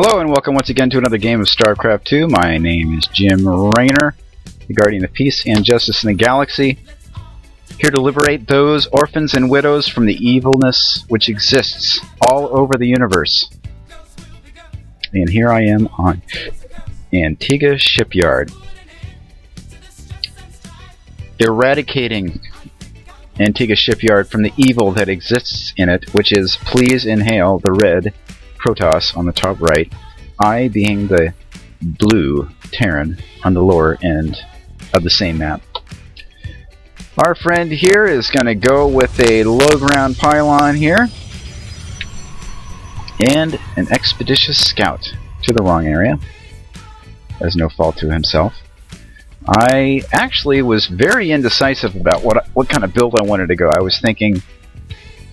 Hello and welcome once again to another game of StarCraft 2. My name is Jim Raynor, the Guardian of Peace and Justice in the Galaxy, here to liberate those orphans and widows from the evilness which exists all over the universe. And here I am on Antigua Shipyard, eradicating Antigua Shipyard from the evil that exists in it, which is, please inhale the red Protoss on the top right, I being the blue Terran on the lower end of the same map. Our friend here is going to go with a low ground pylon here and an expeditious scout to the wrong area. As no fault to himself. I actually was very indecisive about what kind of build I wanted to go. I was thinking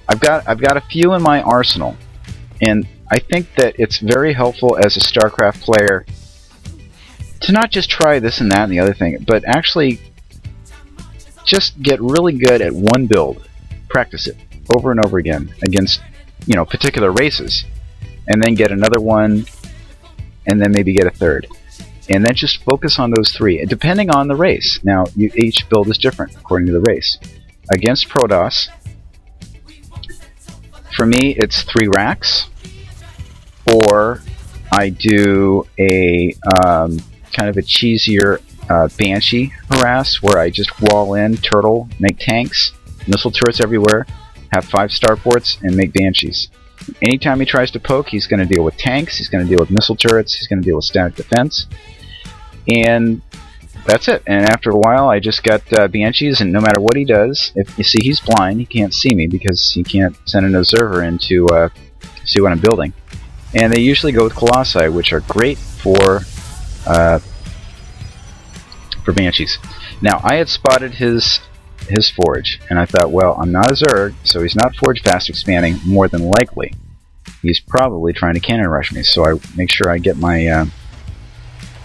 I've got a few in my arsenal, and I think that it's very helpful as a StarCraft player to not just try this and that and the other thing, but actually just get really good at one build, practice it over and over again against, particular races, and then get another one, and then maybe get a third, and then just focus on those three, depending on the race. Now, each build is different according to the race. Against Protoss, for me, it's 3 racks. Or I do a kind of a cheesier Banshee harass where I just wall in, turtle, make tanks, missile turrets everywhere, have 5 starports, and make Banshees. Anytime he tries to poke, he's going to deal with tanks, he's going to deal with missile turrets, he's going to deal with static defense, and that's it. And after a while, I just got Banshees, and no matter what he does, if you see he's blind, he can't see me because he can't send an observer in to see what I'm building. And they usually go with Colossi, which are great for Banshees. Now, I had spotted his forge, and I thought, well, I'm not a Zerg, so he's not forge fast expanding. More than likely, he's probably trying to cannon rush me. So I make sure I get my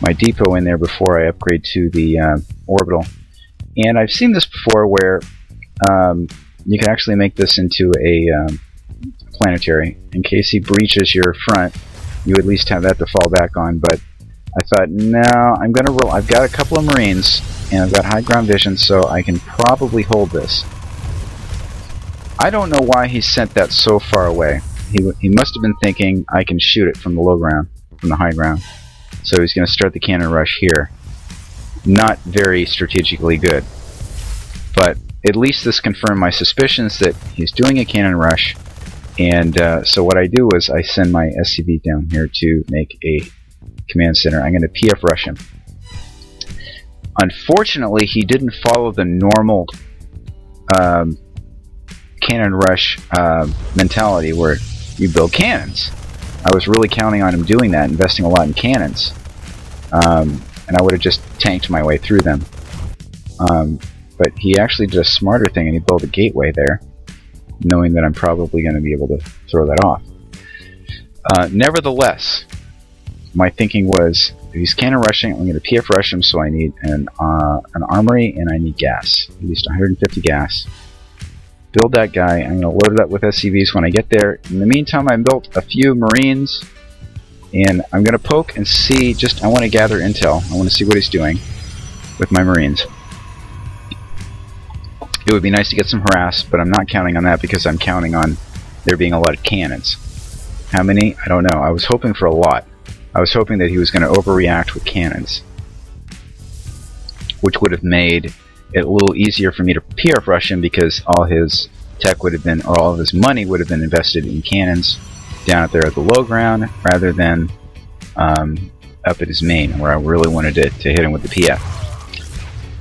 my depot in there before I upgrade to the orbital. And I've seen this before, where you can actually make this into a planetary. In case he breaches your front, you at least have that to fall back on. But I thought, no, I'm gonna roll. I've got a couple of Marines and I've got high ground vision, so I can probably hold this. I don't know why he sent that so far away. He must have been thinking I can shoot it from the low ground, from the high ground. So he's going to start the cannon rush here. Not very strategically good, but at least this confirmed my suspicions that he's doing a cannon rush. And so what I do is I send my SCV down here to make a command center. I'm going to PF rush him. Unfortunately, he didn't follow the normal cannon rush mentality where you build cannons. I was really counting on him doing that, investing a lot in cannons. And I would have just tanked my way through them. But he actually did a smarter thing, and he built a gateway there, knowing that I'm probably going to be able to throw that off. Nevertheless, my thinking was, if he's cannon rushing, I'm going to PF rush him, so I need an armory and I need gas. At least 150 gas. Build that guy. I'm going to load it up with SCVs when I get there. In the meantime, I built a few Marines, and I'm going to poke and see, I want to gather intel. I want to see what he's doing with my Marines. It would be nice to get some harass, but I'm not counting on that because I'm counting on there being a lot of cannons. How many? I don't know. I was hoping for a lot. I was hoping that he was going to overreact with cannons, which would have made it a little easier for me to PF rush him because all his tech would have been, or all of his money would have been invested in cannons down out there at the low ground rather than up at his main, where I really wanted to hit him with the PF.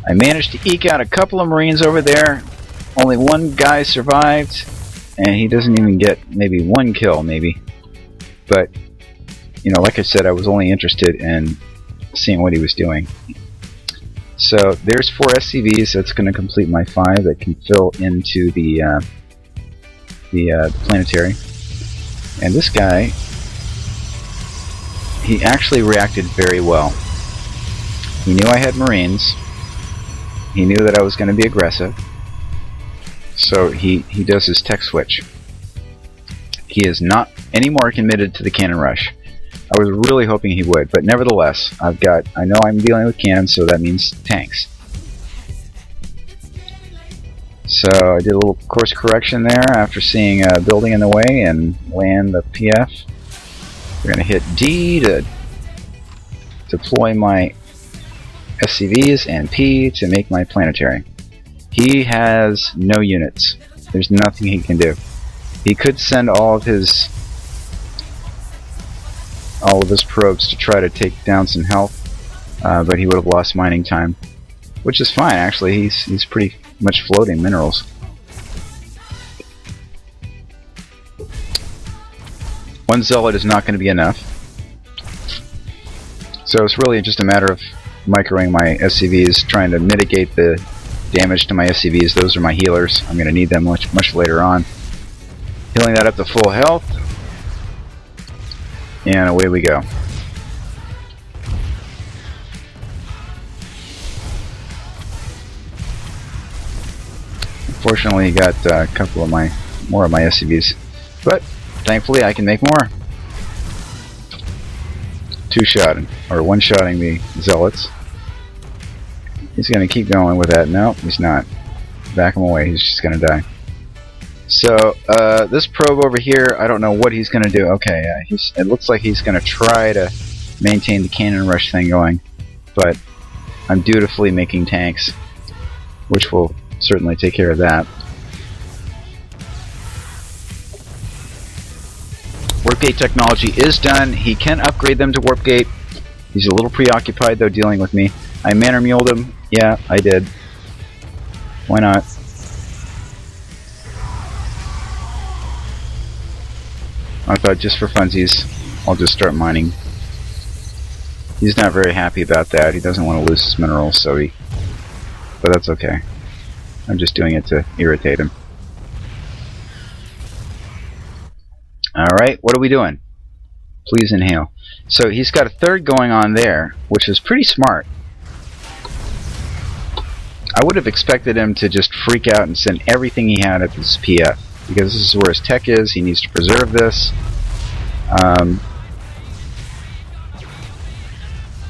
I managed to eke out a couple of Marines over there. Only one guy survived, and he doesn't even get maybe 1 kill, maybe. But, like I said, I was only interested in seeing what he was doing. So there's 4 SCVs. That's going to complete my 5 that can fill into the planetary. And this guy, he actually reacted very well. He knew I had Marines. He knew that I was going to be aggressive. So he does his tech switch. He is not any more committed to the cannon rush. I was really hoping he would, but nevertheless, I know I'm dealing with cannons, so that means tanks. So I did a little course correction there after seeing a building in the way and land the PF. We're going to hit D to deploy my SCVs and P to make my planetary. He has no units. There's nothing he can do. He could send all of his probes to try to take down some health, but he would have lost mining time, which is fine actually. He's pretty much floating minerals. One zealot is not going to be enough, so it's really just a matter of microing my SCVs, trying to mitigate the damage to my SCVs. Those are my healers. I'm going to need them much later on. Healing that up to full health, and away we go. Unfortunately, he got a couple of more of my SCVs, but thankfully I can make more. One-shotting the zealots. He's going to keep going with that. No, he's not. Back him away. He's just going to die. So this probe over here, I don't know what he's going to do. Okay, it looks like he's going to try to maintain the cannon rush thing going, but I'm dutifully making tanks, which will certainly take care of that. Warp gate technology is done. He can upgrade them to warp gate. He's a little preoccupied though dealing with me. I manor muled him. Yeah, I did. Why not? I thought just for funsies, I'll just start mining. He's not very happy about that. He doesn't want to lose his minerals, but that's okay. I'm just doing it to irritate him. Alright, what are we doing? Please inhale. So he's got a third going on there, which is pretty smart. I would have expected him to just freak out and send everything he had at this PF, because this is where his tech is. He needs to preserve this.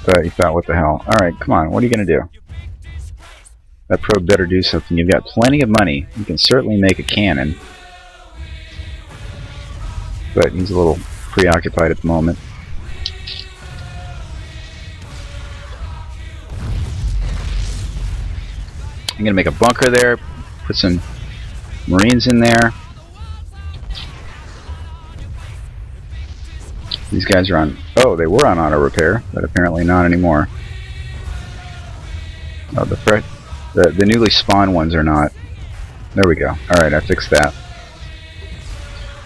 But he thought, what the hell? Alright, come on, what are you going to do? That probe better do something. You've got plenty of money. You can certainly make a cannon. But he's a little preoccupied at the moment. I'm going to make a bunker there, put some Marines in there. These guys are on... Oh, they were on auto repair, but apparently not anymore. Oh, the newly spawned ones are not. There we go. Alright, I fixed that.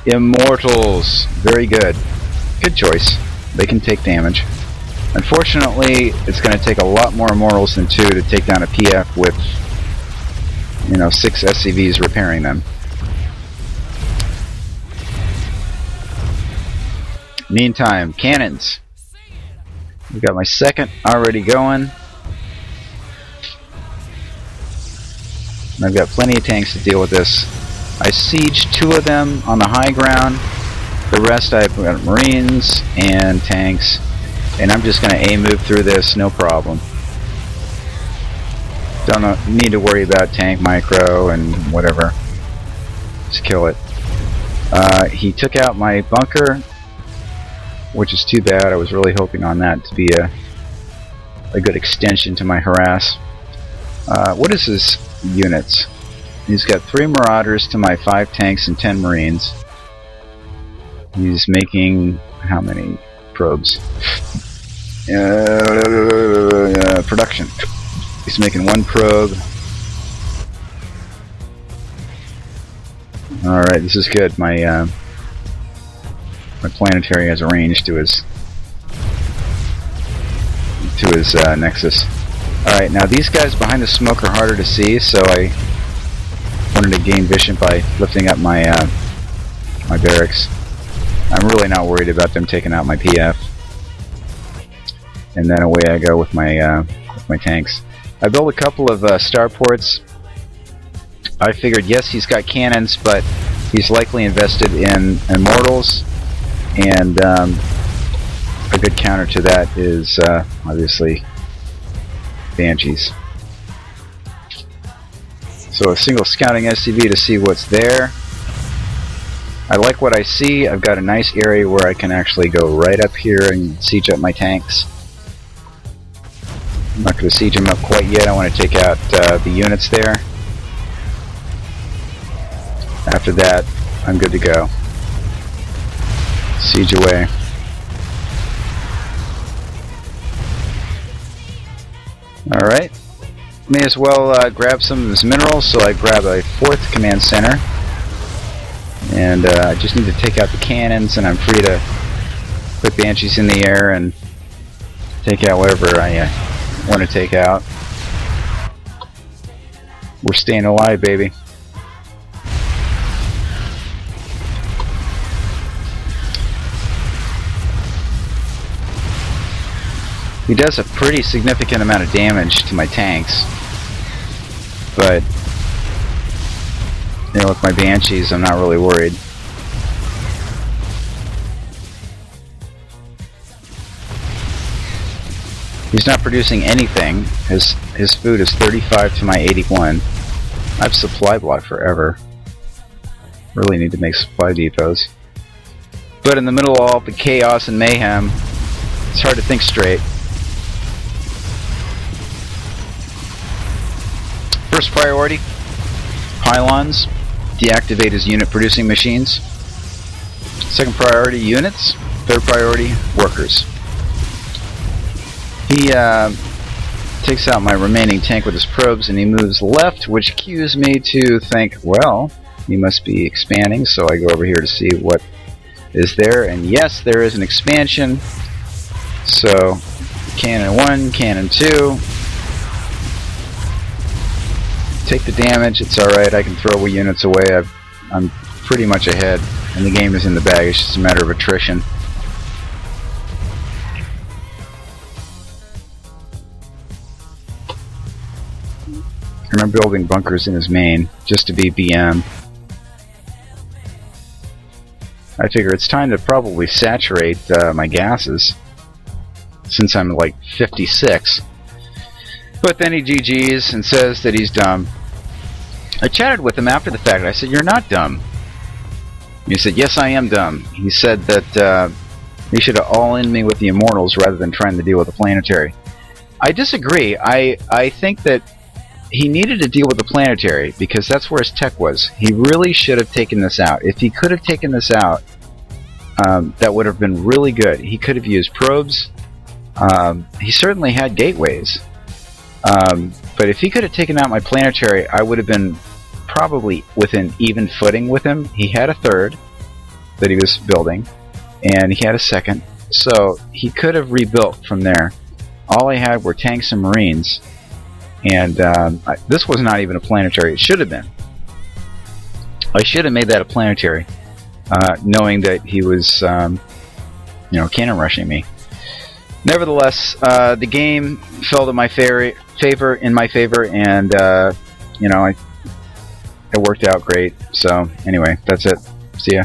Immortals! Very good. Good choice. They can take damage. Unfortunately, it's going to take a lot more Immortals than 2 to take down a PF with, 6 SCVs repairing them. Meantime, cannons. We've got my second already going. And I've got plenty of tanks to deal with this. I sieged 2 of them on the high ground. The rest I've got Marines and tanks. And I'm just going to A-move through this, no problem. Don't need to worry about tank micro and whatever. Just kill it. He took out my bunker, which is too bad. I was really hoping on that to be a good extension to my harass. What is his units? He's got 3 Marauders to my 5 tanks and 10 Marines. He's making how many probes? Production. He's making 1 probe. Alright, this is good. My planetary has a range to his nexus. Alright, now these guys behind the smoke are harder to see, so I wanted to gain vision by lifting up my my barracks. I'm really not worried about them taking out my PF. And then away I go with my tanks. I built a couple of starports. I figured, yes, he's got cannons, but he's likely invested in Immortals, and good counter to that is obviously Banshees. So a single scouting SCV to see what's there. I like what I see. I've got a nice area where I can actually go right up here and siege up my tanks. I'm not going to siege them up quite yet. I want to take out the units there. After that, I'm good to go. Siege away. Alright. May as well grab some of this minerals, so I grab a 4th command center. And I just need to take out the cannons, and I'm free to put Banshees in the air and take out whatever I want to take out. We're staying alive, baby. He does a pretty significant amount of damage to my tanks, but you know, with my Banshees, I'm not really worried. He's not producing anything. His food is 35 to my 81. I've supply blocked forever. Really need to make supply depots. But in the middle of all the chaos and mayhem, it's hard to think straight. First priority, pylons. Deactivate his unit producing machines. Second priority, units. Third priority, workers. He takes out my remaining tank with his probes and he moves left, which cues me to think, well, he must be expanding, so I go over here to see what is there, and yes, there is an expansion. So, cannon 1, cannon 2. Take the damage, it's alright, I can throw units away. I'm pretty much ahead, and the game is in the bag, it's just a matter of attrition. And I'm building bunkers in his main, just to be BM. I figure it's time to probably saturate my gases, since I'm like 56. But then he GG's and says that he's dumb. I chatted with him after the fact. I said, "You're not dumb." He said, "Yes, I am dumb." He said that he should have all-in me with the Immortals rather than trying to deal with the Planetary. I disagree. I think that he needed to deal with the Planetary because that's where his tech was. He really should have taken this out. If he could have taken this out, that would have been really good. He could have used probes. He certainly had gateways. But if he could have taken out my Planetary, I would have been probably within even footing with him. He had a 3rd that he was building, and he had a 2nd, so he could have rebuilt from there. All I had were tanks and Marines, and this was not even a Planetary. It should have been. I should have made that a Planetary, knowing that he was, you know, cannon rushing me. Nevertheless, the game fell to my favor, and you know, it worked out great. So anyway, that's it. See ya.